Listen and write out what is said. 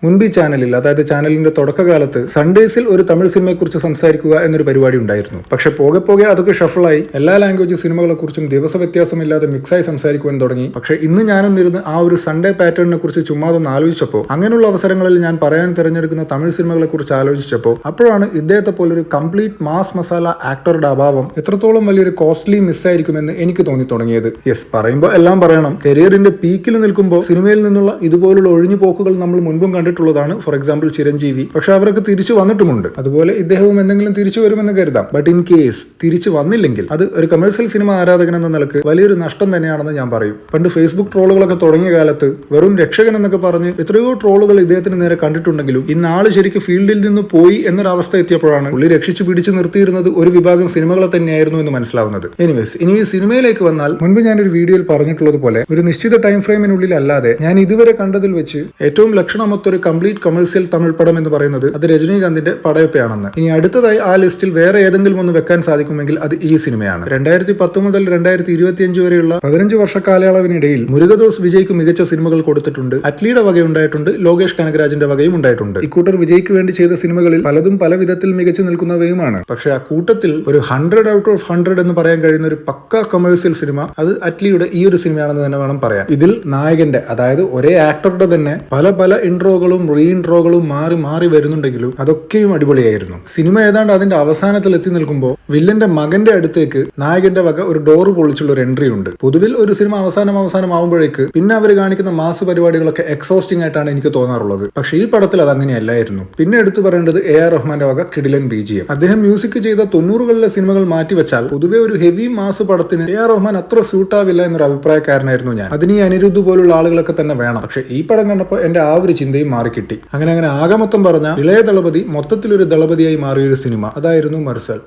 മുൻപ് ഈ ചാനലിൽ, അതായത് ചാനലിന്റെ തുടക്കകാലത്ത് സൺഡേസിൽ ഒരു തമിഴ് സിനിമയെക്കുറിച്ച് സംസാരിക്കുക എന്നൊരു പരിപാടി ഉണ്ടായിരുന്നു. പക്ഷെ പോകെ പോകെ അതൊക്കെ ഷഫിളായി എല്ലാ ലാംഗ്വേജ് സിനിമകളെ കുറിച്ചും ദിവസ വ്യത്യാസമില്ലാതെ മിക്സായി സംസാരിക്കുവാൻ തുടങ്ങി. പക്ഷെ ഇന്ന് ഞാനൊന്നിരുന്ന് ആ ഒരു സൺഡേ പാറ്റേണിനെ കുറിച്ച് ചുമ്മാതൊന്ന് ആലോചിച്ചപ്പോൾ, അങ്ങനെയുള്ള അവസരങ്ങളിൽ ഞാൻ പറയാൻ തിരഞ്ഞെടുക്കുന്ന തമിഴ് സിനിമകളെ കുറിച്ച് ആലോചിച്ചപ്പോൾ അപ്പോഴാണ് ഇദ്ദേഹത്തെ പോലൊരു കംപ്ലീറ്റ് മാസ് മസാല ആക്ടറുടെ അഭാവം എത്രത്തോളം വലിയൊരു കോസ്റ്റ്ലി മിസ്സായിരിക്കുമെന്ന് എനിക്ക് തോന്നി തുടങ്ങിയത്. യെസ്, പറയുമ്പോൾ എല്ലാം പറയണം. കരിയറിന്റെ പീക്കിൽ നിൽക്കുമ്പോൾ സിനിമയിൽ നിന്നുള്ള ഇതുപോലുള്ള ഒഴിഞ്ഞു പോക്കുകൾ നമ്മൾ മുൻപും കണ്ടിട്ടുള്ളതാണ്. For example Chiranjeevi. പക്ഷെ അവരൊക്കെ തിരിച്ചു വന്നിട്ടുമുണ്ട്. അതുപോലെ ഇദ്ദേഹവും എന്തെങ്കിലും തിരിച്ചു വരുമെന്ന് കരുതാം. ബട്ട് ഇൻ കേസ് തിരിച്ചു വന്നില്ലെങ്കിൽ അത് ഒരു കമേഴ്സ്യൽ സിനിമ ആരാധകൻ എന്ന നിലക്ക് വലിയൊരു നഷ്ടം തന്നെയാണെന്ന് ഞാൻ പറയും. പണ്ട് ഫേസ്ബുക്ക് ട്രോളുകളൊക്കെ തുടങ്ങിയ കാലത്ത് വെറും രക്ഷകൻ എന്നൊക്കെ പറഞ്ഞ് എത്രയോ ട്രോളുകൾ ഇദ്ദേഹത്തിന് നേരെ കണ്ടിട്ടുണ്ടെങ്കിലും ഇന്നാള് ശരിക്കും ഫീൽഡിൽ നിന്ന് പോയി എന്നൊരവസ്ഥ എത്തിയപ്പോഴാണ് പുള്ളി രക്ഷിച്ചു പിടിച്ചു നിർത്തിയിരുന്നത് ഒരു വിഭാഗം സിനിമകളെ തന്നെയായിരുന്നു എന്ന് മനസ്സിലാവുന്നത്. എനിവേസ്, ഇനി ഈ സിനിമയിലേക്ക് വന്നാൽ, മുൻപ് ഞാനൊരു വീഡിയോയിൽ പറഞ്ഞിട്ടുള്ളത് പോലെ ഒരു നിശ്ചിത ടൈം ഫ്രെയിമിനുള്ളിൽ അല്ലാതെ ഞാൻ ഇതുവരെ കണ്ടതിൽ വെച്ച് ഏറ്റവും ലക്ഷണമൊത്തൊരു കംപ്ലീറ്റ് കമേഴ്സ്യൽ തമിഴ് പടം എന്ന് പറയുന്നത് അത് രജനീകാന്തിന്റെ പടയപ്പയാണെന്ന്. ഇനി അടുത്തതായി ആ ലിസ്റ്റിൽ വേറെ ഏതെങ്കിലും ഒന്ന് വെക്കാൻ സാധിക്കുമെങ്കിൽ അത് ഈ സിനിമയാണ്. 2010 മുതൽ 2025 വരെയുള്ള 15 വർഷ കാലയളവിനിടയിൽ മുരുകദോസ് വിജയ്ക്ക് മികച്ച സിനിമകൾ കൊടുത്തിട്ടുണ്ട്. അറ്റ്ലിയുടെ വകയുണ്ടായിട്ടുണ്ട്, ലോകേഷ് കനകരാജിന്റെ വകയും ഉണ്ടായിട്ടുണ്ട്. ഇക്കൂട്ടർ വിജയ്ക്ക് വേണ്ടി ചെയ്ത സിനിമകളിൽ പലതും പല വിധത്തിൽ മികച്ചു നിൽക്കുന്നവയുമാണ്. പക്ഷെ ആ കൂട്ടത്തിൽ ഒരു 100 ഔട്ട് ഓഫ് 100 എന്ന് പറയാൻ കഴിയുന്ന ഒരു പക്ക കമേഴ്സ്യൽ സിനിമ അത് അറ്റ്ലിയുടെ ഈ ഒരു സിനിമയാണെന്ന് തന്നെ വേണം പറയാൻ. ഇതിൽ നായകന്റെ, അതായത് ഒരേ ആക്ടറുടെ തന്നെ പല പല ഇൻട്രോകളും റീ ഇൻട്രോകളും മാറി മാറി വരുന്നുണ്ടെങ്കിലും അതൊക്കെയും അടിപൊളിയായിരുന്നു. സിനിമ ഏതാണ്ട് അതിന്റെ അവസാനത്തിൽ എത്തി നിൽക്കുമ്പോൾ വില്ലന്റെ മകന്റെ അടുത്തേക്ക് നായകന്റെ വക ഒരു ഡോറ് പൊളിച്ചുള്ള ഒരു എൻട്രി ഉണ്ട്. പൊതുവിൽ ഒരു സിനിമ അവസാനം ആവുമ്പോഴേക്ക് പിന്നെ അവർ കാണിക്കുന്ന മാസ് പരിപാടികളൊക്കെ എക്സോസ്റ്റിംഗ് ആയിട്ടാണ് എനിക്ക് തോന്നാറുള്ളത്. പക്ഷെ ഈ പടത്തിൽ അത് അങ്ങനെയല്ലായിരുന്നു. പിന്നെ എടുത്തു പറയേണ്ടത് AR റഹ്മാന്റെ വക കിടിലൻ BGM. അദ്ദേഹം മ്യൂസിക് ചെയ്ത 90കളിലെ സിനിമകൾ മാറ്റിവെച്ചാൽ പൊതുവെ ഒരു ഹെവി മാസ് പടത്തിന് AR റഹ്മാൻ അത്ര സ്യൂട്ടാവില്ല എന്നൊരു അഭിപ്രായക്കാരനായിരുന്നു ഞാൻ. അതിന് ഈ അനിരുദ്ധ് പോലുള്ള ആളുകളൊക്കെ തന്നെ വേണം. പക്ഷെ ഈ പടം കണ്ടപ്പോൾ എന്റെ ആ ഒരു ചിന്തയും മാറിക്കിട്ടി. അങ്ങനെ ആകെ മൊത്തം പറഞ്ഞ ഇളയ ദളപതി മൊത്തത്തിലൊരു ദളപതിയായി മാറിയൊരു സിനിമ അതായിരുന്നു മെർസൽ.